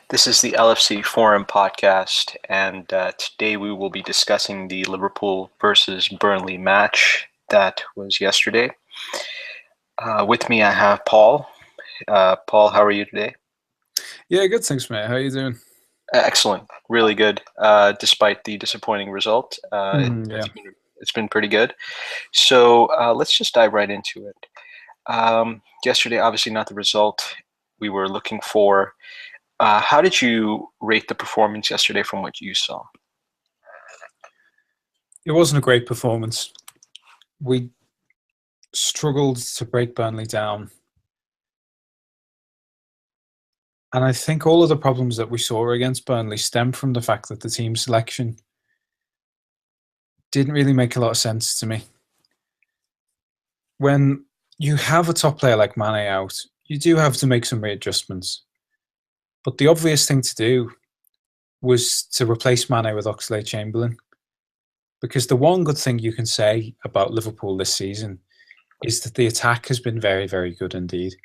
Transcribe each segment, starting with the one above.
This is the LFC Forum podcast, and today we will be discussing the Liverpool versus Burnley match that was yesterday. With me, I have Paul. Paul, how are you today? Yeah, good. Thanks, mate. How you doing? Excellent, really good. Despite the disappointing result, Yeah. it's been pretty good. So let's just dive right into it. Yesterday, obviously not the result we were looking for. How did you rate the performance yesterday from what you saw? It wasn't a great performance. We struggled to break Burnley down. And I think all of the problems that we saw against Burnley stem from the fact that the team selection didn't really make a lot of sense to me. When you have a top player like Mane out, you do have to make some readjustments. But the obvious thing to do was to replace Mane with Oxlade-Chamberlain. Because the one good thing you can say about Liverpool this season is that the attack has been very, very good indeed.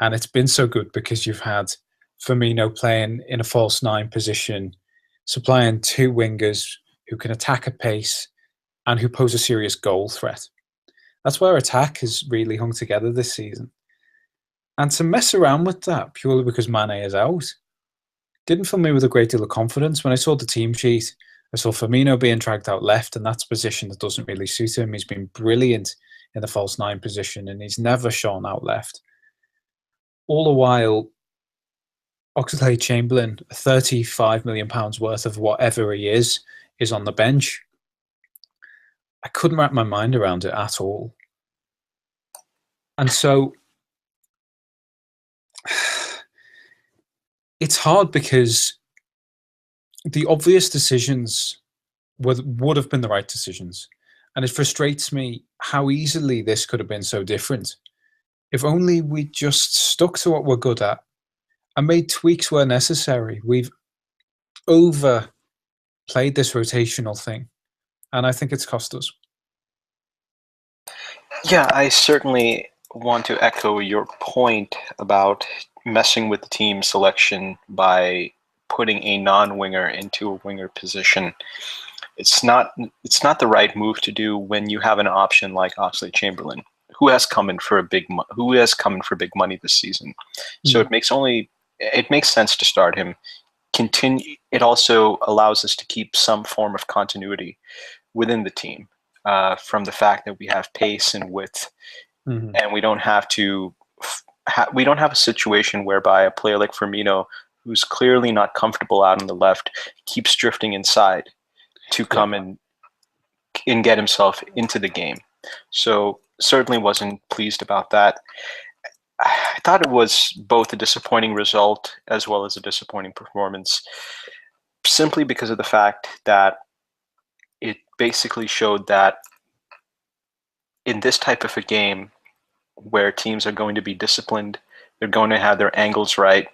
And it's been so good because you've had Firmino playing in a false nine position, supplying two wingers who can attack at pace and who pose a serious goal threat. That's where attack has really hung together this season. And to mess around with that purely because Mane is out didn't fill me with a great deal of confidence. When I saw the team sheet, I saw Firmino being dragged out left, and that's a position that doesn't really suit him. He's been brilliant in the false nine position, and he's never shone out left. All the while, Oxlade-Chamberlain, £35 million worth of whatever he is on the bench. I couldn't wrap my mind around it at all. And so it's hard because the obvious decisions would have been the right decisions. And it frustrates me how easily this could have been so different. If only we just stuck to what we're good at and made tweaks where necessary. We've overplayed this rotational thing, and I think it's cost us. Yeah, I certainly want to echo your point about messing with the team selection by putting a non-winger into a winger position. It's not the right move to do when you have an option like Oxlade-Chamberlain, who has come in for big money this season. So it makes sense to start him. It also allows us to keep some form of continuity within the team, from the fact that we have pace and width, and we don't have a situation whereby a player like Firmino, who's clearly not comfortable out on the left, keeps drifting inside to come and get himself into the game. So certainly wasn't pleased about that. I thought it was both a disappointing result as well as a disappointing performance, simply because of the fact that it basically showed that in this type of a game where teams are going to be disciplined, they're going to have their angles right,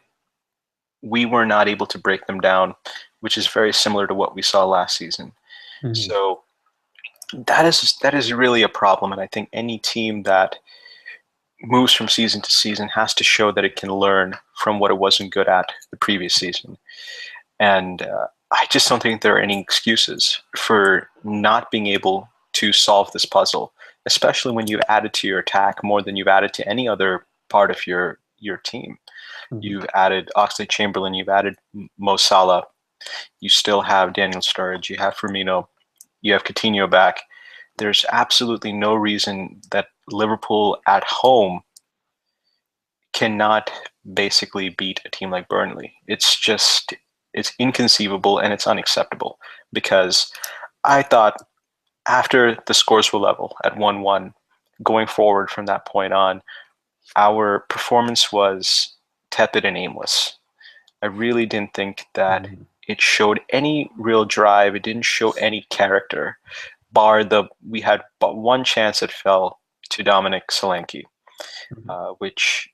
we were not able to break them down, which is very similar to what we saw last season. So that is really a problem, and I think any team that moves from season to season has to show that it can learn from what it wasn't good at the previous season. And I just don't think there are any excuses for not being able to solve this puzzle, especially when you've added to your attack more than you've added to any other part of your team. You've added Oxlade-Chamberlain, you've added Mo Salah, you still have Daniel Sturridge, you have Firmino, you have Coutinho back. There's absolutely no reason that Liverpool at home cannot basically beat a team like Burnley. It's inconceivable and it's unacceptable, because I thought after the scores were level at 1-1, going forward from that point on, our performance was tepid and aimless. I really didn't think that it showed any real drive. It didn't show any character, we had but one chance that fell to Dominic Solanke, which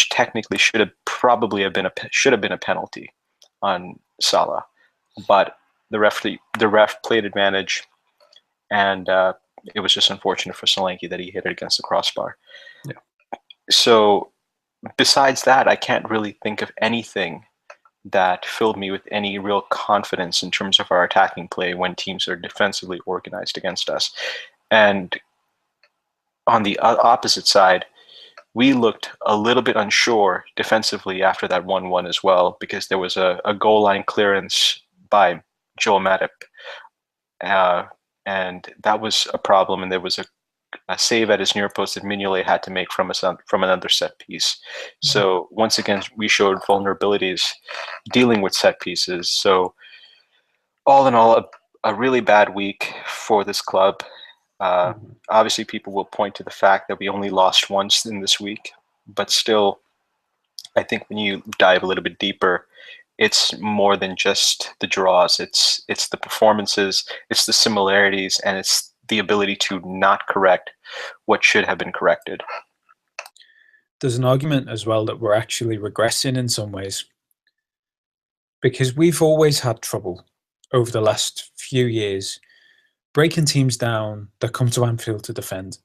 technically should have been a penalty on Salah, but the ref played advantage, and it was just unfortunate for Solanke that he hit it against the crossbar. Yeah. So besides that, I can't really think of anything that filled me with any real confidence in terms of our attacking play when teams are defensively organized against us. And on the opposite side, we looked a little bit unsure defensively after that 1-1 as well, because there was a goal line clearance by Joel Matip. And that was a problem, and there was a save at his near post that Mignolet had to make from another set piece. So once again, we showed vulnerabilities dealing with set pieces. So all in all, a really bad week for this club. Obviously, people will point to the fact that we only lost once in this week, but still, I think when you dive a little bit deeper, it's more than just the draws. It's the performances, it's the similarities, and it's the ability to not correct what should have been corrected. There's an argument as well that we're actually regressing in some ways, because we've always had trouble over the last few years breaking teams down that come to Anfield to defend.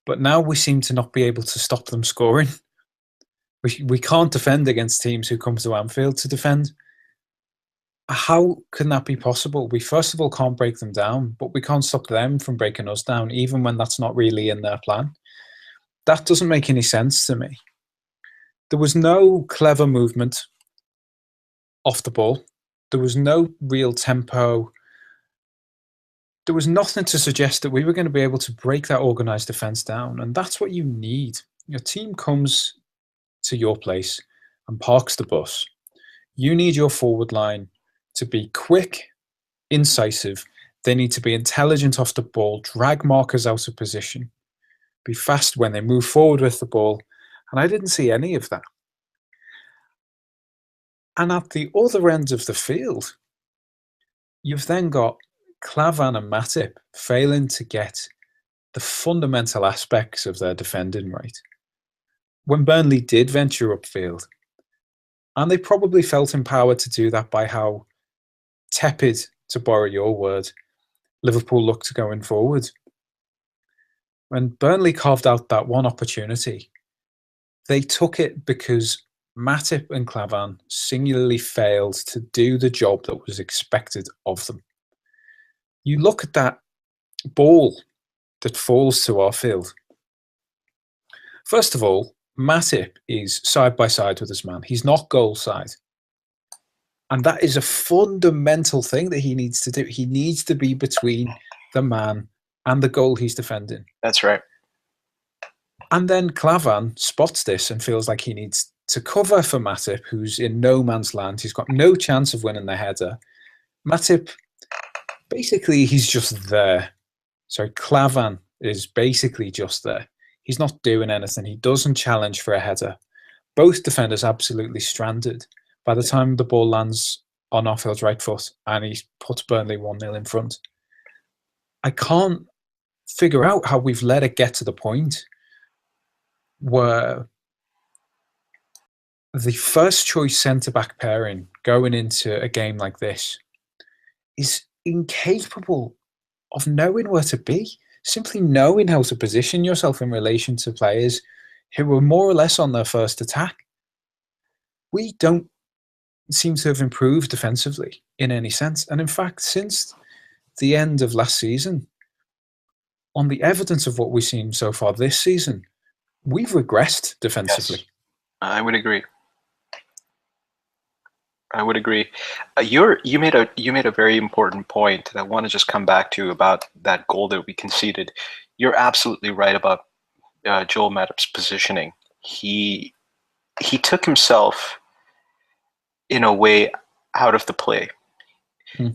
But now we seem to not be able to stop them scoring. We can't defend against teams who come to Anfield to defend. How can that be possible? We first of all can't break them down, but we can't stop them from breaking us down, even when that's not really in their plan. That doesn't make any sense to me. There was no clever movement off the ball. There was no real tempo. There was nothing to suggest that we were going to be able to break that organised defence down. And that's what you need. Your team comes to your place and parks the bus. You need your forward line to be quick, incisive. They need to be intelligent off the ball, drag markers out of position, be fast when they move forward with the ball. And I didn't see any of that. And at the other end of the field, you've then got Klavan and Matip failing to get the fundamental aspects of their defending right. When Burnley did venture upfield, and they probably felt empowered to do that by how tepid, to borrow your word, Liverpool looked going forward. When Burnley carved out that one opportunity, they took it because Matip and Klavan singularly failed to do the job that was expected of them. You look at that ball that falls to our field. First of all, Matip is side by side with his man. He's not goal side. And that is a fundamental thing that he needs to do. He needs to be between the man and the goal he's defending. That's right. And then Klavan spots this and feels like he needs to cover for Matip, who's in no man's land. He's got no chance of winning the header. Matip, basically, he's just there. Sorry, Klavan is basically just there. He's not doing anything. He doesn't challenge for a header. Both defenders absolutely stranded by the time the ball lands on Arfield's right foot and he puts Burnley 1-0 in front. I can't figure out how we've let it get to the point where the first choice centre-back pairing going into a game like this is incapable of knowing where to be, simply knowing how to position yourself in relation to players who are more or less on their first attack. We don't seem to have improved defensively in any sense. And in fact, since the end of last season, on the evidence of what we've seen so far this season, we've regressed defensively. Yes, I would agree. I would agree. You made a very important point that I want to just come back to about that goal that we conceded. You're absolutely right about Joel Matip's positioning. He took himself in a way out of the play.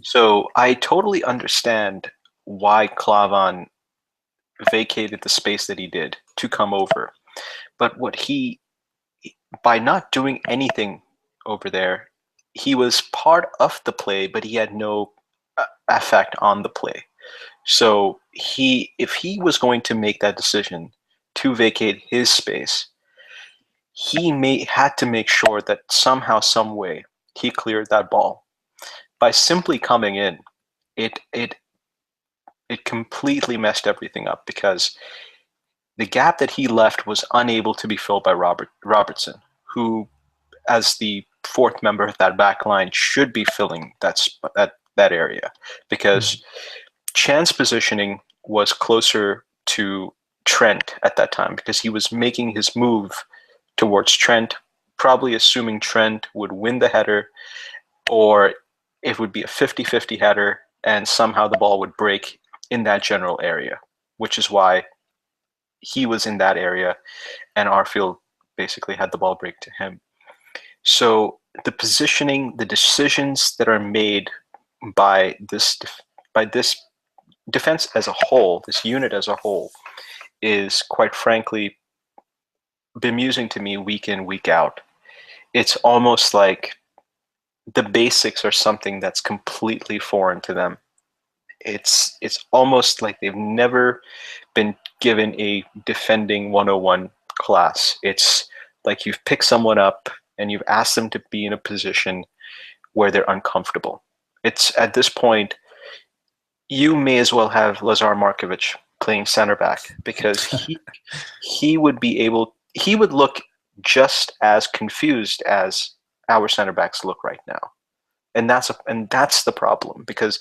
So I totally understand why Klavan vacated the space that he did to come over. But by not doing anything over there, he was part of the play, but he had no effect on the play. So if he was going to make that decision to vacate his space, he had to make sure that somehow, some way, he cleared that ball. By simply coming in, it completely messed everything up, because the gap that he left was unable to be filled by Robertson, who, as the fourth member of that back line should be filling that area, because Chan's positioning was closer to Trent at that time, because he was making his move towards Trent, probably assuming Trent would win the header, or it would be a 50-50 header, and somehow the ball would break in that general area, which is why he was in that area and Arfield basically had the ball break to him. So the positioning, the decisions that are made by this defense as a whole, this unit as a whole, is quite frankly bemusing to me week in, week out. It's almost like the basics are something that's completely foreign to them. It's almost like they've never been given a defending 101 class. It's like you've picked someone up and you've asked them to be in a position where they're uncomfortable. It's at this point, you may as well have Lazar Markovic playing center back, because he would look just as confused as our center backs look right now. And that's the problem, because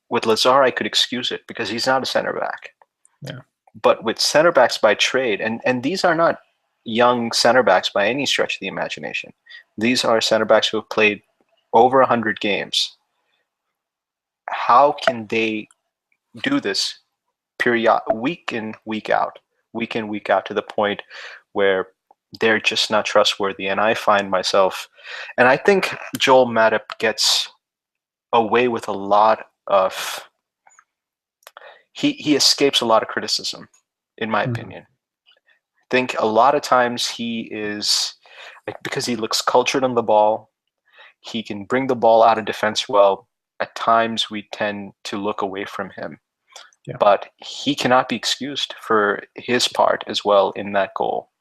with Lazar, I could excuse it because he's not a center back. Yeah. But with center backs by trade, and these are not young center backs by any stretch of the imagination. These are center backs who have played over 100 games. How can they do this week in, week out to the point where they're just not trustworthy? And I find myself, and I think Joel Matip gets away with a lot of, he escapes a lot of criticism, in my opinion. I think a lot of times he is, because he looks cultured on the ball, he can bring the ball out of defense well. At times we tend to look away from him. Yeah. But he cannot be excused for his part as well in that goal.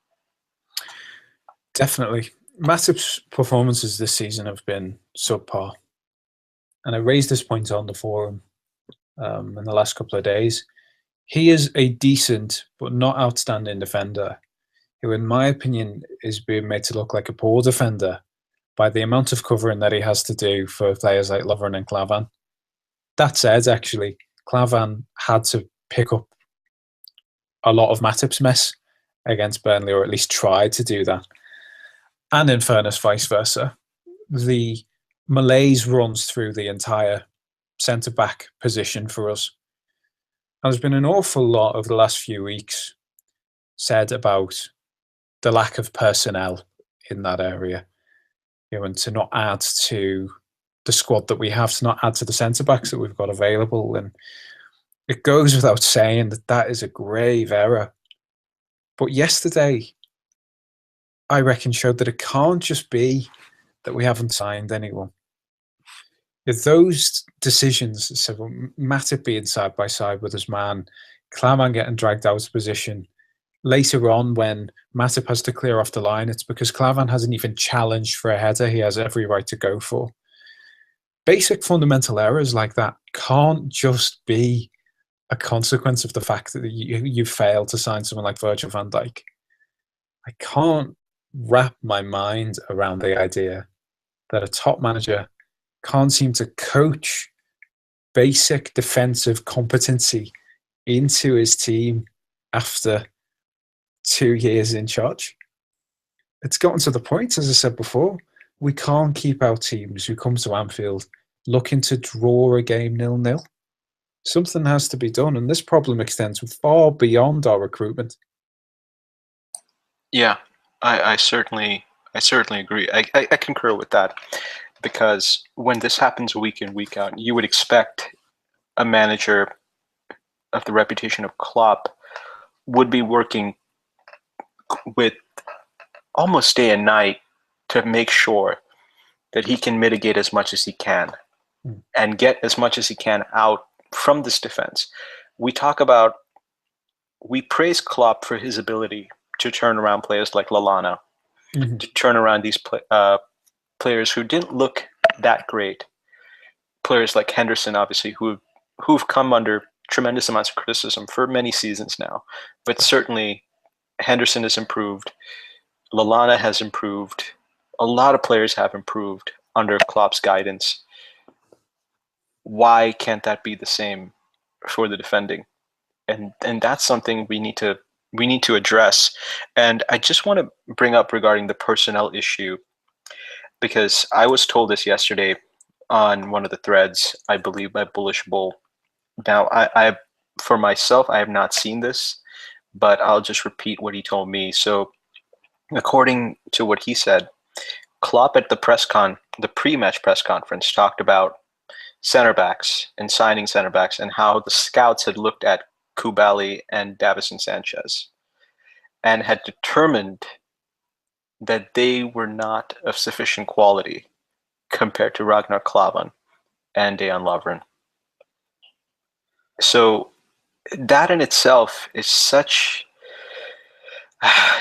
Definitely. Matip's performances this season have been subpar. And I raised this point on the forum in the last couple of days. He is a decent but not outstanding defender who, in my opinion, is being made to look like a poor defender by the amount of covering that he has to do for players like Lovren and Klavan. That said, actually, Klavan had to pick up a lot of Matip's mess against Burnley, or at least tried to do that. And in fairness, vice versa. The malaise runs through the entire centre-back position for us. There's been an awful lot over the last few weeks said about the lack of personnel in that area, and to not add to the squad that we have, to not add to the centre-backs that we've got available. And it goes without saying that that is a grave error. But yesterday, I reckon, showed that it can't just be that we haven't signed anyone. If those decisions, so Matip being side by side with his man, Klavan getting dragged out of position, later on when Matip has to clear off the line, it's because Klavan hasn't even challenged for a header he has every right to go for. Basic fundamental errors like that can't just be a consequence of the fact that you failed to sign someone like Virgil van Dijk. I can't wrap my mind around the idea that a top manager can't seem to coach basic defensive competency into his team after 2 years in charge. It's gotten to the point, as I said before, we can't keep our teams who come to Anfield looking to draw a game 0-0. Something has to be done, and this problem extends far beyond our recruitment. Yeah, I certainly agree. I concur with that, because when this happens week in, week out, you would expect a manager of the reputation of Klopp would be working with almost day and night to make sure that he can mitigate as much as he can and get as much as he can out from this defense. We praise Klopp for his ability to turn around players like Lallana, to turn around these players who didn't look that great. Players like Henderson, obviously, who've come under tremendous amounts of criticism for many seasons now. But certainly Henderson has improved. Lallana has improved. A lot of players have improved under Klopp's guidance. Why can't that be the same for the defending? And that's something we need to address. And I just want to bring up regarding the personnel issue, because I was told this yesterday on one of the threads, I believe by Bullish Bull. Now, I for myself, I have not seen this, but I'll just repeat what he told me. So, according to what he said, Klopp at the pre-match press conference, talked about center backs and signing center backs and how the scouts had looked at Koulibaly and Davison Sanchez and had determined that they were not of sufficient quality compared to Ragnar Klavan and Dejan Lovren. So that in itself is such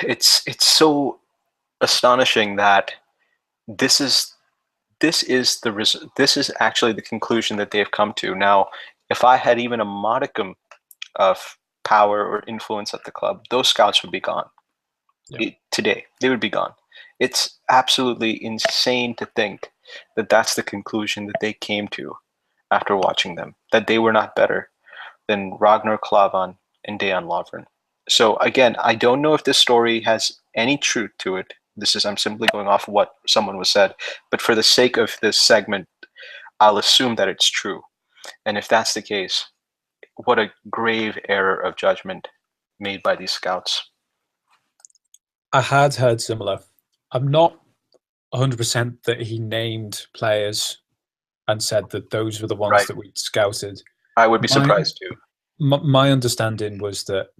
it's so astonishing that this is actually the conclusion that they've come to. Now, if I had even a modicum of power or influence at the club, those scouts would be gone. Yeah. Today. They would be gone. It's absolutely insane to think that that's the conclusion that they came to after watching them, that they were not better than Ragnar Klavan and Dejan Lovren. So again, I don't know if this story has any truth to it. I'm simply going off what someone was said, but for the sake of this segment, I'll assume that it's true. And if that's the case, what a grave error of judgment made by these scouts. I had heard similar. I'm not 100% that he named players and said that those were the ones Right. that we'd scouted. I would be surprised too. My understanding was that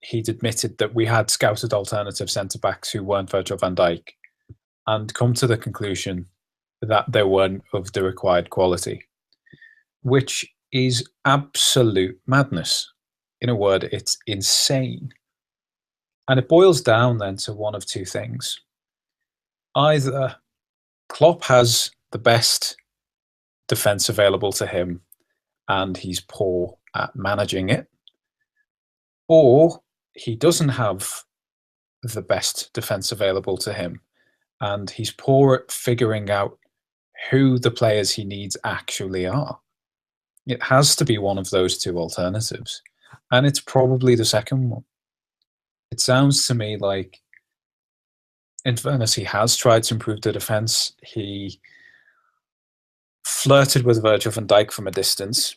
he'd admitted that we had scouted alternative centre-backs who weren't Virgil van Dijk and come to the conclusion that they weren't of the required quality, which is absolute madness. In a word, it's insane. And it boils down then to one of two things. Either Klopp has the best defence available to him and he's poor at managing it, or he doesn't have the best defence available to him and he's poor at figuring out who the players he needs actually are. It has to be one of those two alternatives, and it's probably the second one. It sounds to me like, in fairness, he has tried to improve the defence. He flirted with Virgil van Dijk from a distance,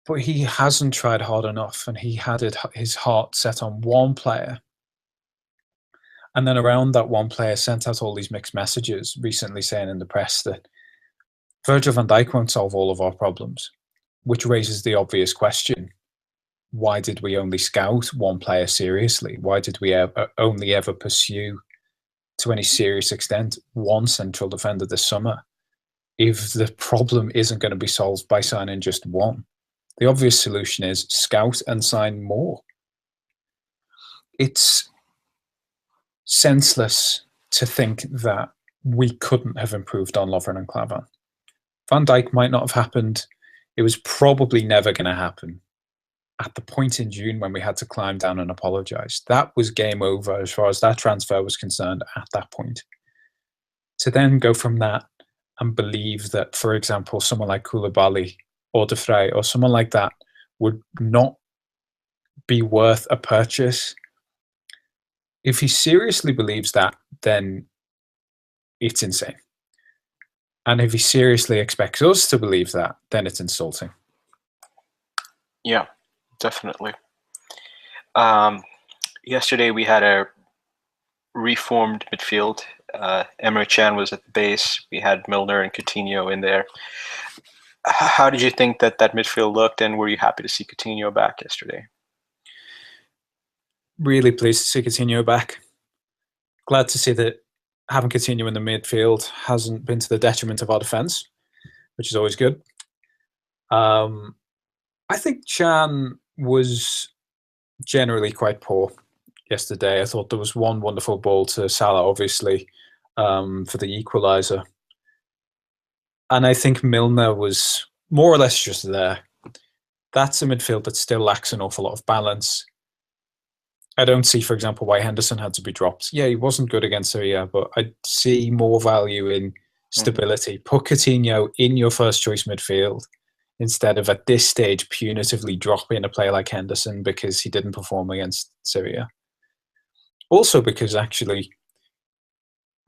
but he hasn't tried hard enough, and he had his heart set on one player. And then around that one player sent out all these mixed messages, recently saying in the press that Virgil van Dijk won't solve all of our problems, which raises the obvious question. Why did we only scout one player seriously? Why did we only ever pursue, to any serious extent, one central defender this summer if the problem isn't going to be solved by signing just one? The obvious solution is scout and sign more. It's senseless to think that we couldn't have improved on Lovren and Klavan. Van Dijk might not have happened. It was probably never going to happen. At the point in June when we had to climb down and apologise, that was game over as far as that transfer was concerned at that point. To then go from that and believe that, for example, someone like Koulibaly or De Vrij or someone like that would not be worth a purchase, if he seriously believes that, then it's insane. And if he seriously expects us to believe that, then it's insulting. Yeah, definitely. Yesterday we had a reformed midfield. Emre Can was at the base. We had Milner and Coutinho in there. How did you think that midfield looked, and were you happy to see Coutinho back yesterday? Really pleased to see Coutinho back. Glad to see that having Coutinho in the midfield hasn't been to the detriment of our defence, which is always good. I think Can was generally quite poor yesterday. I thought there was one wonderful ball to Salah, obviously, for the equaliser. And I think Milner was more or less just there. That's a midfield that still lacks an awful lot of balance. I don't see, for example, why Henderson had to be dropped. Yeah, he wasn't good against Syria, but I see more value in stability. Put Coutinho in your first choice midfield instead of at this stage punitively dropping a player like Henderson because he didn't perform against Syria. Also because actually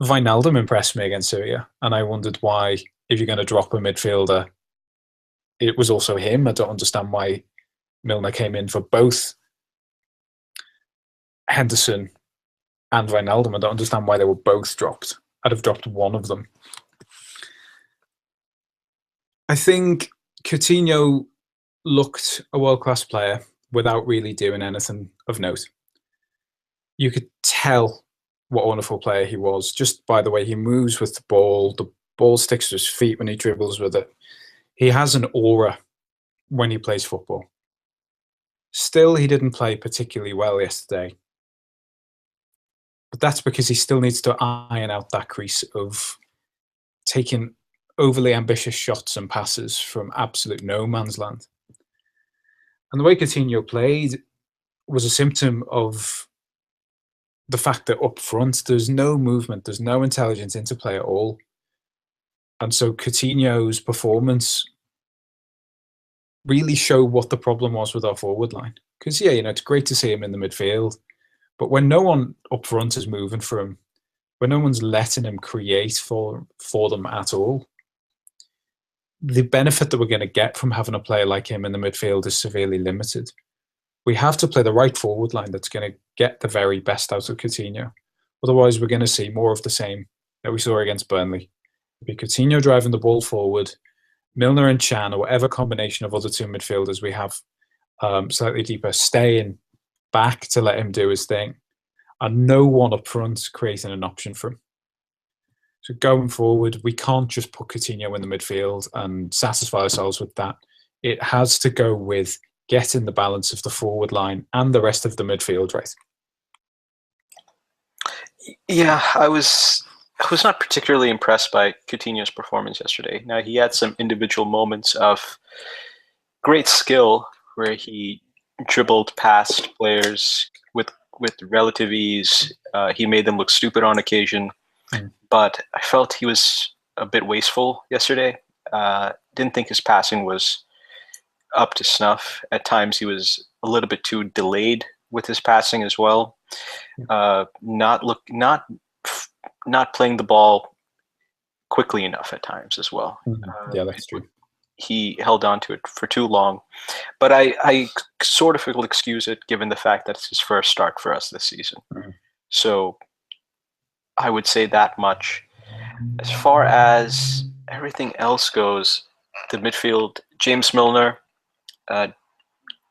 Wijnaldum impressed me against Syria, and I wondered why, if you're going to drop a midfielder, it was also him. I don't understand why Milner came in for both Henderson and Wijnaldum. I don't understand why they were both dropped. I'd have dropped one of them. I think Coutinho looked a world-class player without really doing anything of note. You could tell what a wonderful player he was just by the way he moves with the ball sticks to his feet when he dribbles with it. He has an aura when he plays football. Still, he didn't play particularly well yesterday. But that's because he still needs to iron out that crease of taking overly ambitious shots and passes from absolute no man's land. And the way Coutinho played was a symptom of the fact that up front, there's no movement, there's no intelligent interplay at all. And so Coutinho's performance really showed what the problem was with our forward line. Because, yeah, it's great to see him in the midfield, but when no one up front is moving for him, when no one's letting him create for them at all, the benefit that we're going to get from having a player like him in the midfield is severely limited. We have to play the right forward line that's going to get the very best out of Coutinho. Otherwise, we're going to see more of the same that we saw against Burnley. It'll be Coutinho driving the ball forward, Milner and Chan, or whatever combination of other two midfielders we have slightly deeper, staying back to let him do his thing, and no one up front creating an option for him. So going forward, we can't just put Coutinho in the midfield and satisfy ourselves with that. It has to go with getting the balance of the forward line and the rest of the midfield right. Yeah, I was not particularly impressed by Coutinho's performance yesterday. Now, he had some individual moments of great skill where he dribbled past players with relative ease. He made them look stupid on occasion, but I felt he was a bit wasteful yesterday. Didn't think his passing was up to snuff. At times, he was a little bit too delayed with his passing as well. Not playing the ball quickly enough at times as well. Yeah, that's true. He held on to it for too long, but I sort of will excuse it given the fact that it's his first start for us this season. So I would say that much. As far as everything else goes, the midfield, James Milner,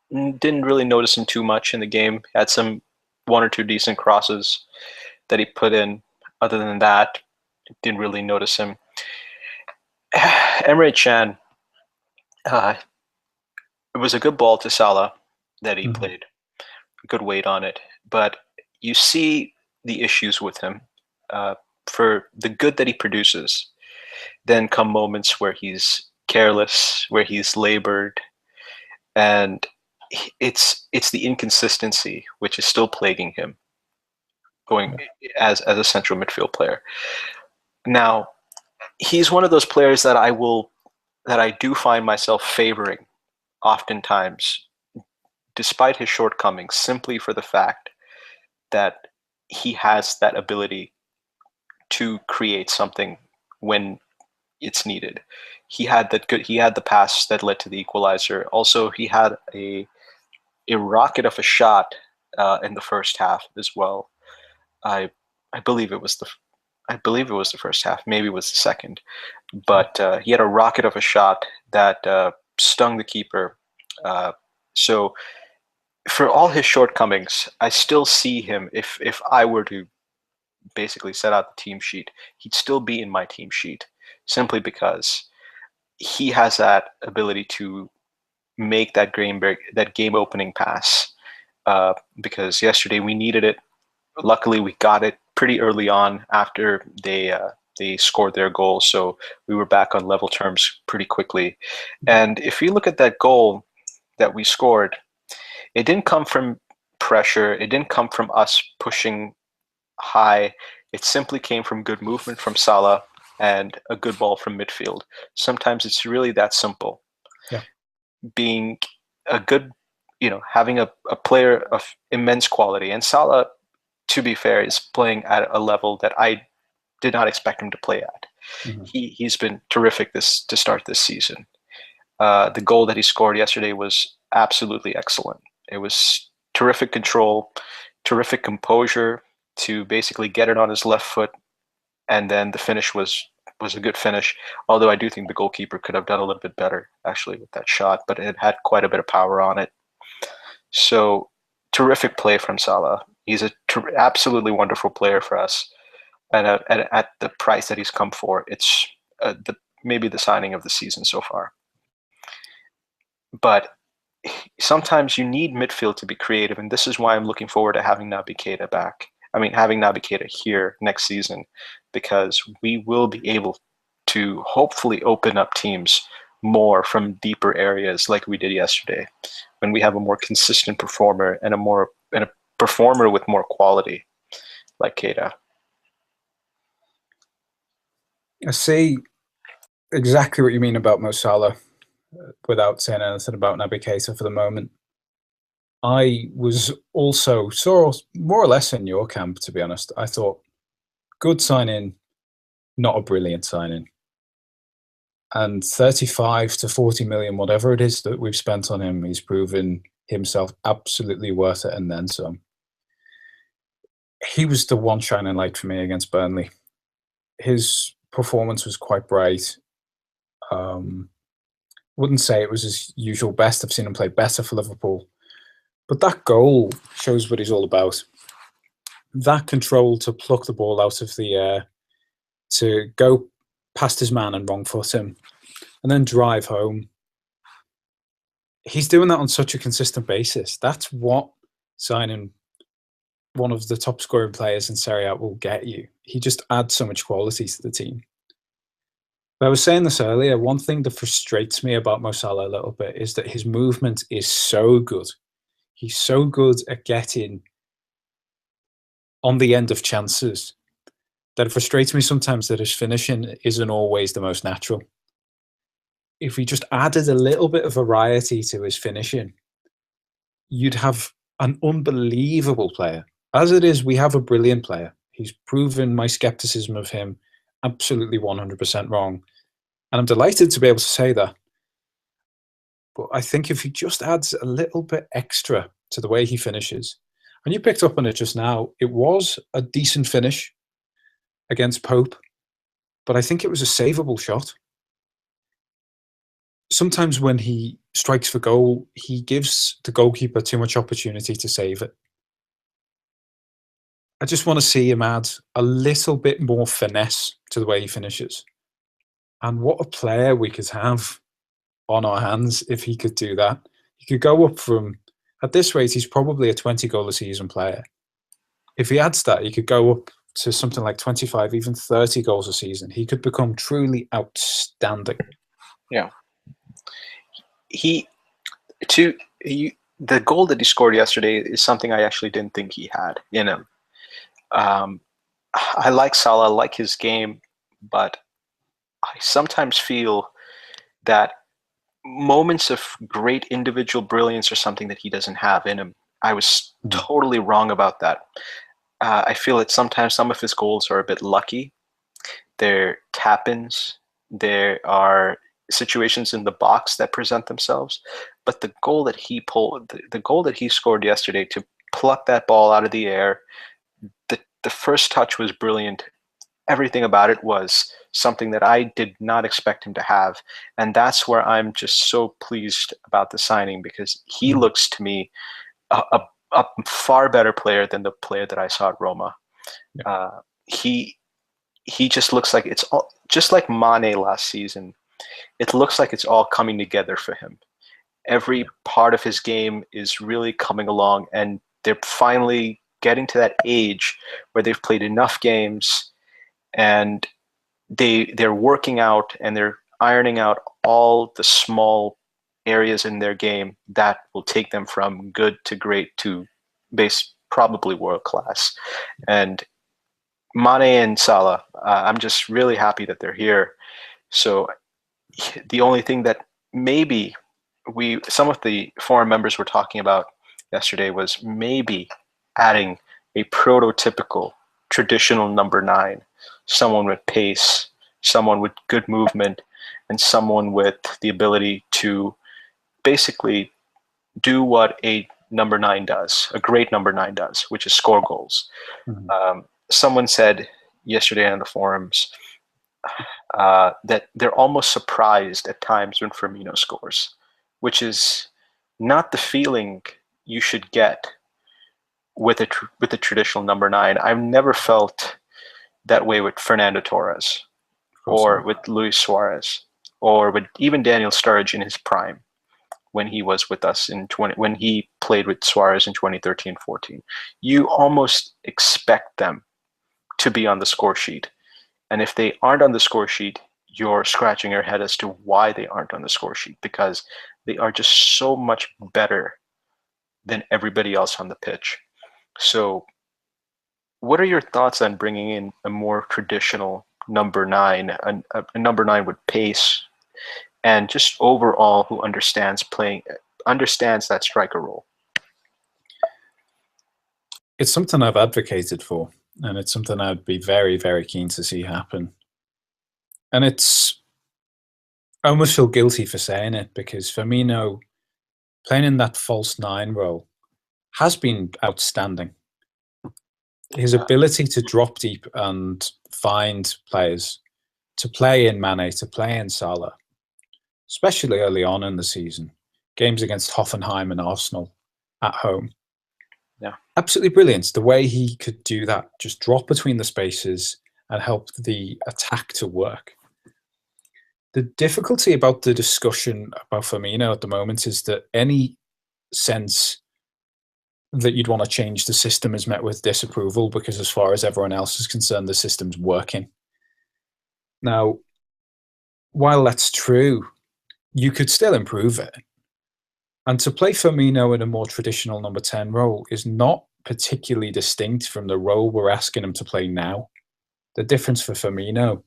didn't really notice him too much in the game. Had some one or two decent crosses that he put in. Other than that, didn't really notice him. Emre Can, it was a good ball to Salah that he played. Good weight on it. But you see the issues with him. For the good that he produces, then come moments where he's careless, where he's labored, and it's the inconsistency which is still plaguing him going as a central midfield player. Now, he's one of those players that I do find myself favoring oftentimes, despite his shortcomings, simply for the fact that he has that ability to create something when it's needed. He had the pass that led to the equalizer. Also, he had a rocket of a shot in the first half as well. I believe it was the first half. Maybe it was the second, but he had a rocket of a shot that stung the keeper. So, for all his shortcomings, I still see him. If I were to basically set out the team sheet, he'd still be in my team sheet, simply because he has that ability to make that game opening pass. Because yesterday we needed it. Luckily, we got it pretty early on after they scored their goal, so we were back on level terms pretty quickly. And if you look at that goal that we scored, it didn't come from pressure. It didn't come from us pushing high. It simply came from good movement from Salah and a good ball from midfield. Sometimes it's really that simple. Yeah. Being a good, having a player of immense quality. And Salah, to be fair, is playing at a level that I did not expect him to play at. Mm-hmm. He's been terrific to start this season. The goal that he scored yesterday was absolutely excellent. It was terrific control, terrific composure to basically get it on his left foot, and then the finish was a good finish. Although I do think the goalkeeper could have done a little bit better actually with that shot, but it had quite a bit of power on it. So terrific play from Salah. He's a absolutely wonderful player for us, and at the price that he's come for, it's maybe the signing of the season so far. But sometimes you need midfield to be creative, and this is why I'm looking forward to having Naby Keita back. I mean, having Naby Keita here next season, because we will be able to hopefully open up teams more from deeper areas like we did yesterday, when we have a more consistent performer and a performer with more quality like Keita. I see exactly what you mean about Mo Salah, without saying anything about Naby Keita for the moment. I was also more or less in your camp, to be honest. I thought, good signing, not a brilliant signing. And 35 to 40 million, whatever it is that we've spent on him, he's proven himself absolutely worth it and then some. He was the one shining light for me against Burnley. His performance was quite bright. Wouldn't say it was his usual best. I've seen him play better for Liverpool. But that goal shows what he's all about. That control to pluck the ball out of the air, to go past his man and wrong foot him, and then drive home. He's doing that on such a consistent basis. That's what signing one of the top scoring players in Serie A will get you. He just adds so much quality to the team. But I was saying this earlier, one thing that frustrates me about Mo Salah a little bit is that his movement is so good. He's so good at getting on the end of chances that it frustrates me sometimes that his finishing isn't always the most natural. If we just added a little bit of variety to his finishing, you'd have an unbelievable player. As it is, we have a brilliant player. He's proven my skepticism of him absolutely 100% wrong. And I'm delighted to be able to say that. But I think if he just adds a little bit extra to the way he finishes, and you picked up on it just now, it was a decent finish against Pope, but I think it was a savable shot. Sometimes when he strikes for goal, he gives the goalkeeper too much opportunity to save it. I just want to see him add a little bit more finesse to the way he finishes. And what a player we could have on our hands if he could do that. He could go up from, at this rate, he's probably a 20-goal a season player. If he adds that, he could go up to something like 25, even 30 goals a season. He could become truly outstanding. Yeah. The goal that he scored yesterday is something I actually didn't think he had in him. I like Salah, I like his game, but I sometimes feel that moments of great individual brilliance are something that he doesn't have in him. I was totally wrong about that. I feel that sometimes some of his goals are a bit lucky. They're tap-ins. There are situations in the box that present themselves. But the goal that he scored yesterday, to pluck that ball out of the air, the first touch was brilliant. Everything about it was something that I did not expect him to have. And that's where I'm just so pleased about the signing, because he looks to me a far better player than the player that I saw at Roma. Yeah. He just looks like it's all, just like Mane last season. It looks like it's all coming together for him. Every part of his game is really coming along, and they're finally getting to that age where they've played enough games and they're working out and they're ironing out all the small areas in their game that will take them from good to great to probably world class. And Mane and Salah, I'm just really happy that they're here. So the only thing that maybe some of the forum members were talking about yesterday was maybe adding a prototypical traditional number 9, someone with pace, someone with good movement, and someone with the ability to basically do what a number 9 does, a great number 9 does, which is score goals. Someone said yesterday on the forums that they're almost surprised at times when Firmino scores, which is not the feeling you should get with a traditional number 9. I've never felt that way with Fernando Torres or with Luis Suarez or with even Daniel Sturridge in his prime when he was with us when he played with Suarez in 2013-14. You almost expect them to be on the score sheet. And if they aren't on the score sheet, you're scratching your head as to why they aren't on the score sheet, because they are just so much better than everybody else on the pitch. So what are your thoughts on bringing in a more traditional number 9, a number 9 with pace, and just overall who understands that striker role? It's something I've advocated for, and it's something I'd be very, very keen to see happen. And I almost feel guilty for saying it, because Firmino playing in that false 9 role has been outstanding. His ability to drop deep and find players, to play in Mane, to play in Salah, especially early on in the season, games against Hoffenheim and Arsenal at home. Yeah, absolutely brilliant. The way he could do that, just drop between the spaces and help the attack to work. The difficulty about the discussion about Firmino at the moment is that any sense that you'd want to change the system is met with disapproval, because as far as everyone else is concerned, the system's working. Now, while that's true, you could still improve it. And to play Firmino in a more traditional number 10 role is not particularly distinct from the role we're asking him to play now. The difference for Firmino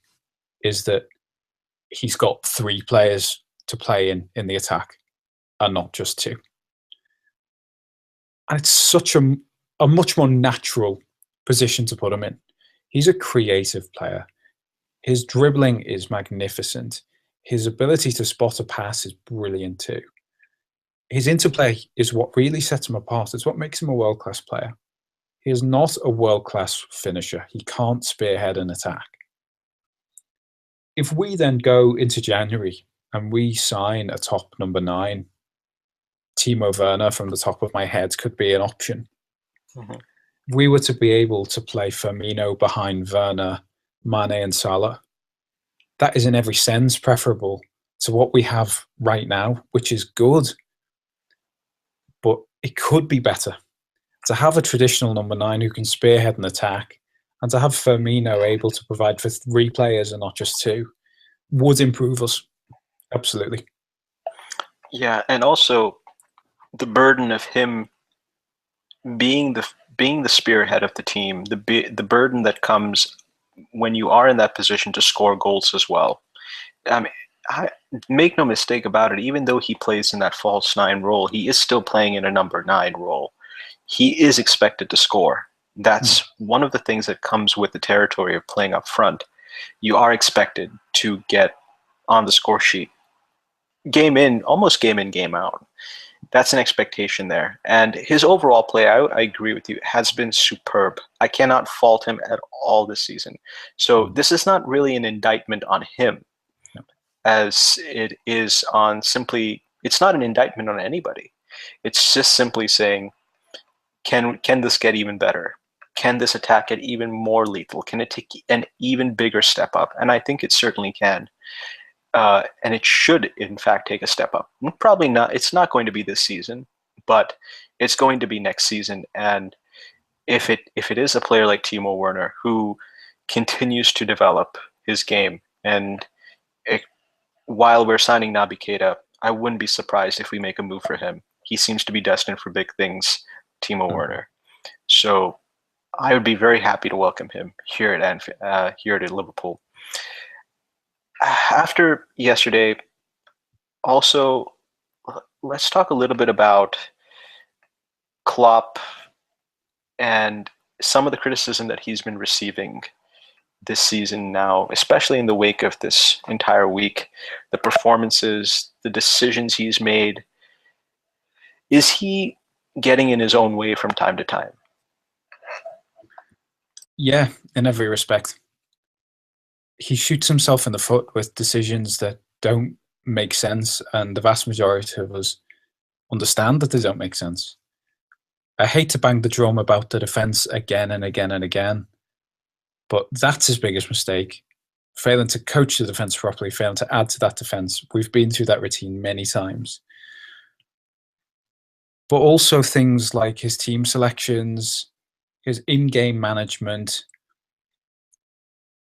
is that he's got 3 players to play in the attack and not just 2. And it's such a much more natural position to put him in. He's a creative player. His dribbling is magnificent. His ability to spot a pass is brilliant too. His interplay is what really sets him apart. It's what makes him a world-class player. He is not a world-class finisher. He can't spearhead an attack. If we then go into January and we sign a top number 9, Timo Werner from the top of my head could be an option. If we were to be able to play Firmino behind Werner, Mane and Salah, that is in every sense preferable to what we have right now, which is good. But it could be better. To have a traditional number 9 who can spearhead an attack, and to have Firmino able to provide for 3 players and not just 2, would improve us. Absolutely. Yeah, and also the burden of him being the spearhead of the team, the burden that comes when you are in that position to score goals as well. I mean, make no mistake about it, even though he plays in that false 9 role, he is still playing in a number 9 role. He is expected to score. That's one of the things that comes with the territory of playing up front. You are expected to get on the score sheet. Almost game in, game out. That's an expectation there. And his overall play out, I agree with you, has been superb. I cannot fault him at all this season. So this is not really an indictment on him, as it is on it's not an indictment on anybody. It's just simply saying, can this get even better? Can this attack get even more lethal? Can it take an even bigger step up? And I think it certainly can. And it should, in fact, take a step up. Probably not. It's not going to be this season, but it's going to be next season. And if it is a player like Timo Werner who continues to develop his game, and while we're signing Naby Keita, I wouldn't be surprised if we make a move for him. He seems to be destined for big things, Timo Werner. So I would be very happy to welcome him here at Liverpool. After yesterday, also, let's talk a little bit about Klopp and some of the criticism that he's been receiving this season now, especially in the wake of this entire week, the performances, the decisions he's made. Is he getting in his own way from time to time? Yeah, in every respect. He shoots himself in the foot with decisions that don't make sense, and the vast majority of us understand that they don't make sense. I hate to bang the drum about the defence again and again and again, but that's his biggest mistake. Failing to coach the defence properly, failing to add to that defence. We've been through that routine many times. But also things like his team selections, his in-game management.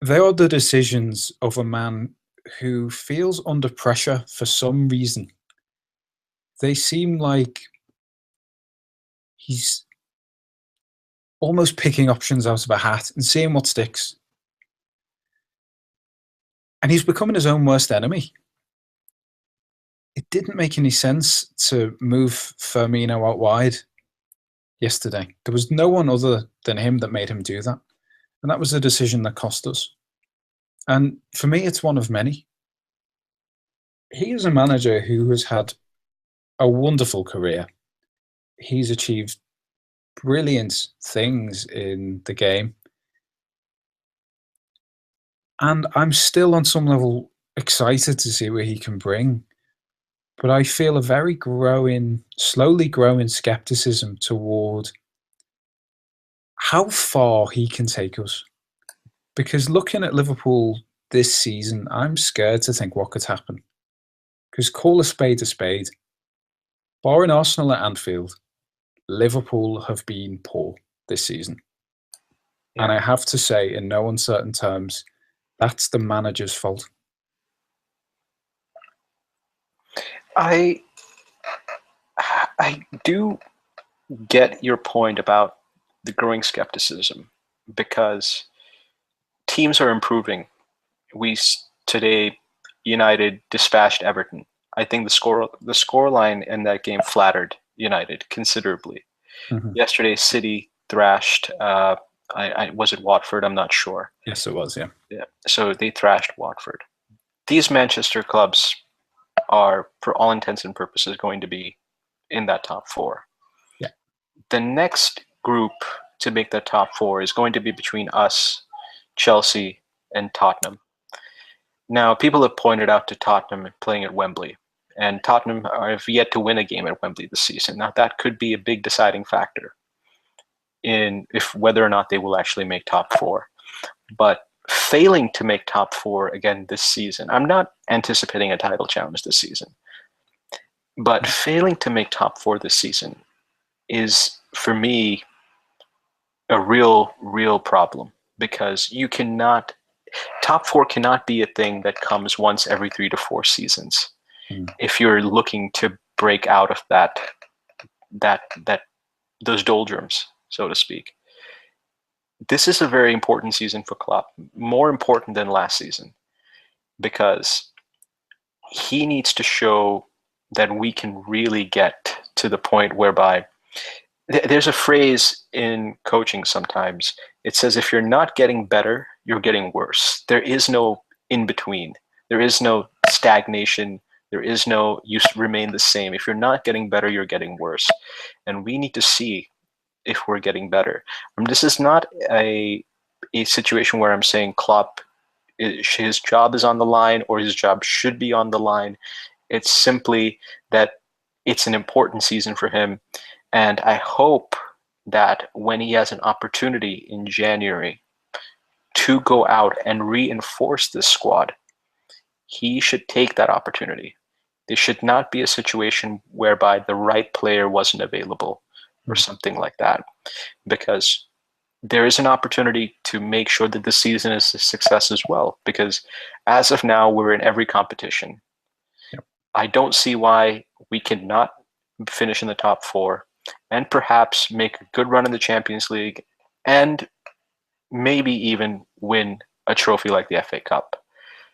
They are the decisions of a man who feels under pressure for some reason. They seem like he's almost picking options out of a hat and seeing what sticks. And he's becoming his own worst enemy. It didn't make any sense to move Firmino out wide yesterday. There was no one other than him that made him do that. And that was a decision that cost us. And for me, it's one of many. He is a manager who has had a wonderful career. He's achieved brilliant things in the game. And I'm still on some level excited to see where he can bring. But I feel a very slowly growing skepticism toward how far he can take us. Because looking at Liverpool this season, I'm scared to think what could happen. Because call a spade, barring Arsenal at Anfield, Liverpool have been poor this season. Yeah. And I have to say, in no uncertain terms, that's the manager's fault. I do get your point about the growing skepticism because teams are improving. Today, United dispatched Everton. I think the scoreline in that game flattered United considerably. Mm-hmm. Yesterday, City thrashed. Was it Watford? I'm not sure. Yes, it was. Yeah. Yeah. So they thrashed Watford. These Manchester clubs are, for all intents and purposes, going to be in that top four. Yeah. The next group to make that top four is going to be between us, Chelsea, and Tottenham. Now, people have pointed out to Tottenham playing at Wembley, and Tottenham have yet to win a game at Wembley this season. Now, that could be a big deciding factor in whether or not they will actually make top four. But failing to make top four again this season, I'm not anticipating a title challenge this season, but failing to make top four this season is, for me, a real problem, because top four cannot be a thing that comes once every 3 to 4 seasons. If you're looking to break out of those doldrums, so to speak. This is a very important season for Klopp, more important than last season, because he needs to show that we can really get to the point whereby there's a phrase in coaching sometimes. It says, if you're not getting better, you're getting worse. There is no in between. There is no stagnation. There is no you remain the same. If you're not getting better, you're getting worse. And we need to see if we're getting better. This is not a situation where I'm saying Klopp, his job is on the line or his job should be on the line. It's simply that it's an important season for him. And I hope that when he has an opportunity in January to go out and reinforce this squad, he should take that opportunity. There should not be a situation whereby the right player wasn't available or something like that, because there is an opportunity to make sure that the season is a success as well, because as of now, we're in every competition. Yep. I don't see why we cannot finish in the top four. and perhaps make a good run in the Champions League and maybe even win a trophy like the FA Cup.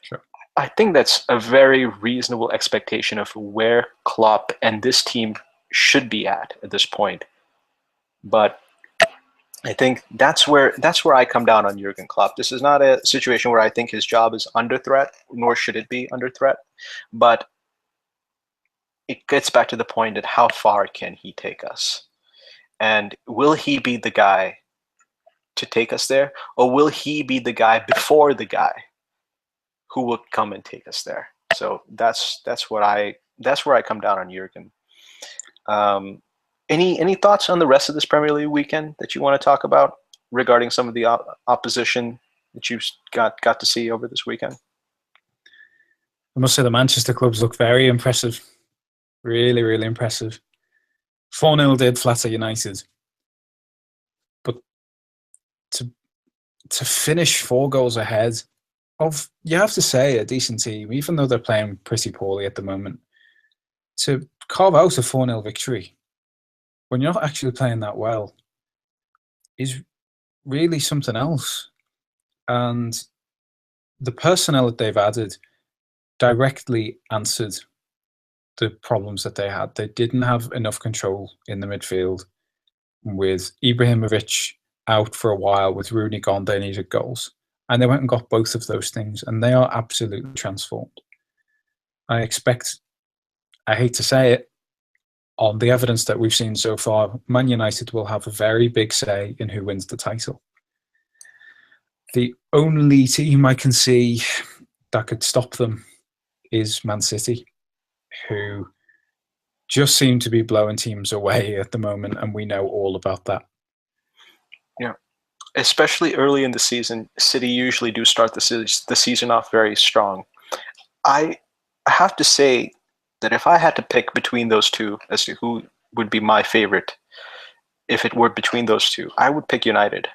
Sure. I think that's a very reasonable expectation of where Klopp and this team should be at this point. But I think that's where I come down on Jurgen Klopp. This is not a situation where I think his job is under threat, nor should it be under threat. But it gets back to the point that how far can he take us? And will he be the guy to take us there? Or will he be the guy before the guy who will come and take us there? So that's where I come down on Jurgen. Any thoughts on the rest of this Premier League weekend that you want to talk about regarding some of the opposition that you got to see over this weekend? I must say the Manchester clubs look very impressive. Really, really impressive. 4-0 did flatter United. But to finish 4 goals ahead of, you have to say, a decent team, even though they're playing pretty poorly at the moment, to carve out a 4-0 victory when you're not actually playing that well is really something else. And the personnel that they've added directly answered the problems that they had. They didn't have enough control in the midfield. With Ibrahimovic out for a while, with Rooney gone, they needed goals. And they went and got both of those things, and they are absolutely transformed. I hate to say it, on the evidence that we've seen so far, Man United will have a very big say in who wins the title. The only team I can see that could stop them is Man City, who just seem to be blowing teams away at the moment, and we know all about that. Yeah, especially early in the season, City usually do start the season off very strong. I have to say that if I had to pick between those two as to who would be my favorite, if it were between those two, I would pick United.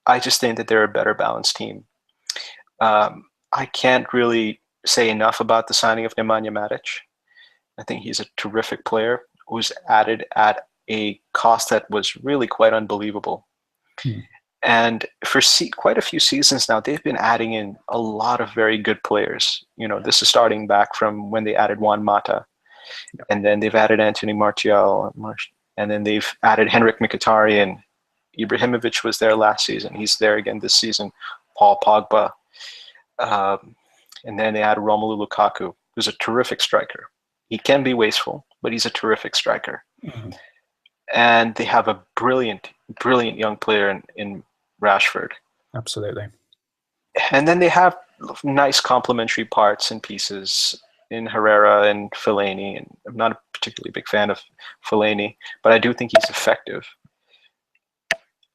I just think that they're a better balanced team. I can't really say enough about the signing of Nemanja Matic. I think he's a terrific player who was added at a cost that was really quite unbelievable. And for quite a few seasons now, they've been adding in a lot of very good players. You know, this is starting back from when they added Juan Mata, and then they've added Anthony Martial, and then they've added Henrik Mkhitaryan. Ibrahimovic was there last season. He's there again this season. Paul Pogba. And then they added Romelu Lukaku, who's a terrific striker. He can be wasteful, but he's a terrific striker. Mm-hmm. And they have a brilliant young player in Rashford. Absolutely. And then they have nice complementary parts and pieces in Herrera and Fellaini. And I'm not a particularly big fan of Fellaini, but I do think he's effective.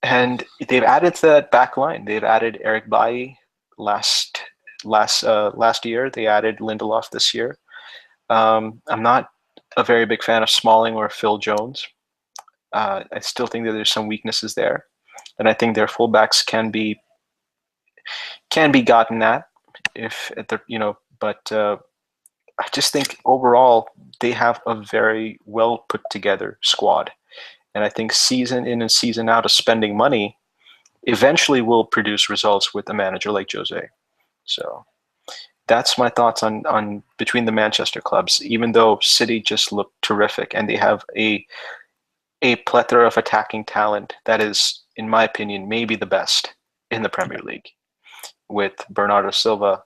And they've added to that back line. They've added Eric Bailly last year. They added Lindelof this year. I'm not a very big fan of Smalling or Phil Jones. I still think that there's some weaknesses there, and I think their fullbacks can be gotten at But I just think overall they have a very well put together squad, and I think season in and season out of spending money eventually will produce results with a manager like Jose. So that's my thoughts on between the Manchester clubs. Even though City just look terrific and they have a plethora of attacking talent that is, in my opinion, maybe the best in the Premier League, with Bernardo Silva,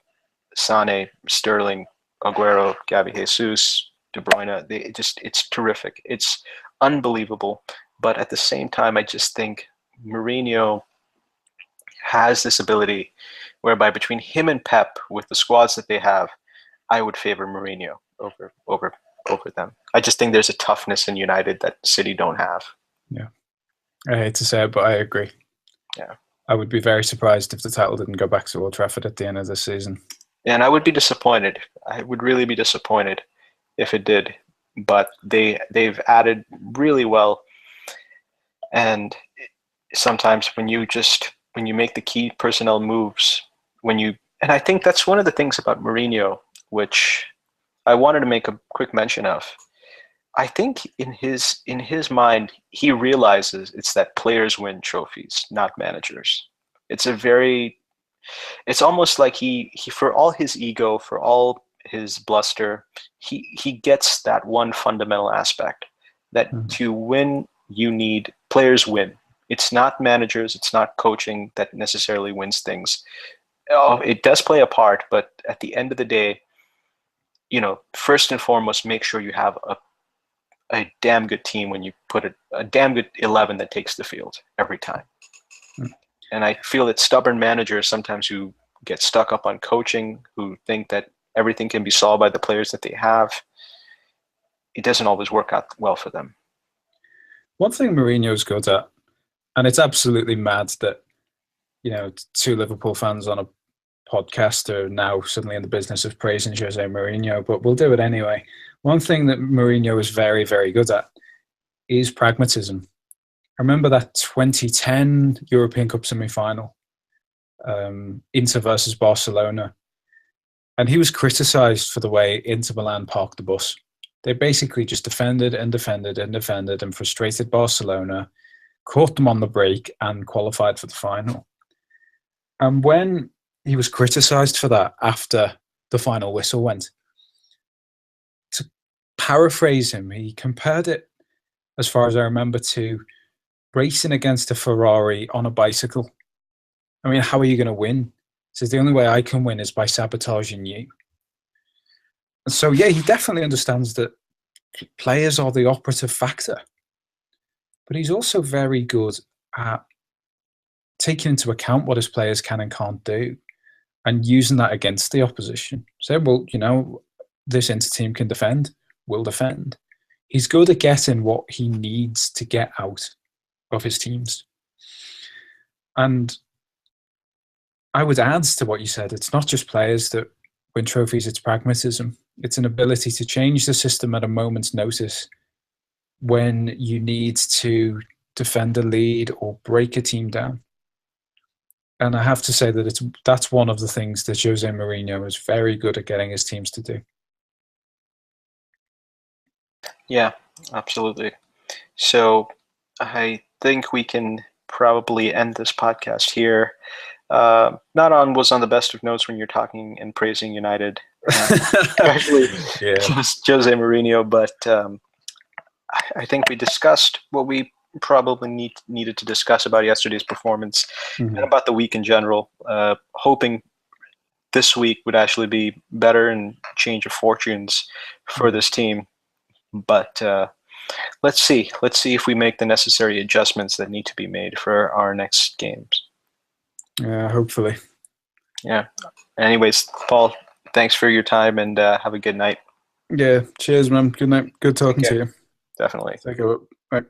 Sane, Sterling, Aguero, Gabi Jesus, De Bruyne. It's terrific. It's unbelievable. But at the same time, I just think Mourinho has this ability whereby between him and Pep, with the squads that they have, I would favor Mourinho over them. I just think there's a toughness in United that City don't have. Yeah. I hate to say it, but I agree. Yeah. I would be very surprised if the title didn't go back to Old Trafford at the end of this season. And I would be disappointed. I would really be disappointed if it did. But they've added really well. And sometimes when you make the key personnel moves, and I think that's one of the things about Mourinho, which I wanted to make a quick mention of. I think in his mind, he realizes it's that players win trophies, not managers. It's a very it's almost like he for all his ego, for all his bluster, he gets that one fundamental aspect that Mhm. to win you need players win. It's not managers, it's not coaching that necessarily wins things. Oh, it does play a part, but at the end of the day, first and foremost, make sure you have a damn good team when you put a damn good 11 that takes the field every time. Mm. And I feel that stubborn managers sometimes who get stuck up on coaching, who think that everything can be solved by the players that they have, it doesn't always work out well for them. One thing Mourinho's good at, and it's absolutely mad that, two Liverpool fans on a podcast are now suddenly in the business of praising Jose Mourinho, but we'll do it anyway. One thing that Mourinho is very, very good at is pragmatism. I remember that 2010 European Cup semi-final, Inter versus Barcelona, and he was criticised for the way Inter Milan parked the bus. They basically just defended and defended and defended and frustrated Barcelona, caught them on the break, and qualified for the final. And when he was criticised for that after the final whistle went, to paraphrase him, he compared it, as far as I remember, to racing against a Ferrari on a bicycle. I mean, how are you going to win? He says, the only way I can win is by sabotaging you. And so, yeah, he definitely understands that players are the operative factor. But he's also very good at taking into account what his players can and can't do and using that against the opposition. Say, well, this Inter team can defend, we'll defend. He's good at getting what he needs to get out of his teams. And I would add to what you said, it's not just players that win trophies, it's pragmatism. It's an ability to change the system at a moment's notice when you need to defend a lead or break a team down. And I have to say that that's one of the things that Jose Mourinho is very good at getting his teams to do. Yeah, absolutely. So I think we can probably end this podcast here. Not on was on the best of notes when you're talking and praising United, especially Jose Mourinho, but I think we discussed what we probably needed to discuss about yesterday's performance and about the week in general, hoping this week would actually be better and change of fortunes for this team. But let's see if we make the necessary adjustments that need to be made for our next games. Yeah, hopefully. Yeah. Anyways, Paul, thanks for your time and have a good night. Yeah, cheers, man. Good night. Good talking to you. Definitely. Take care. Bye.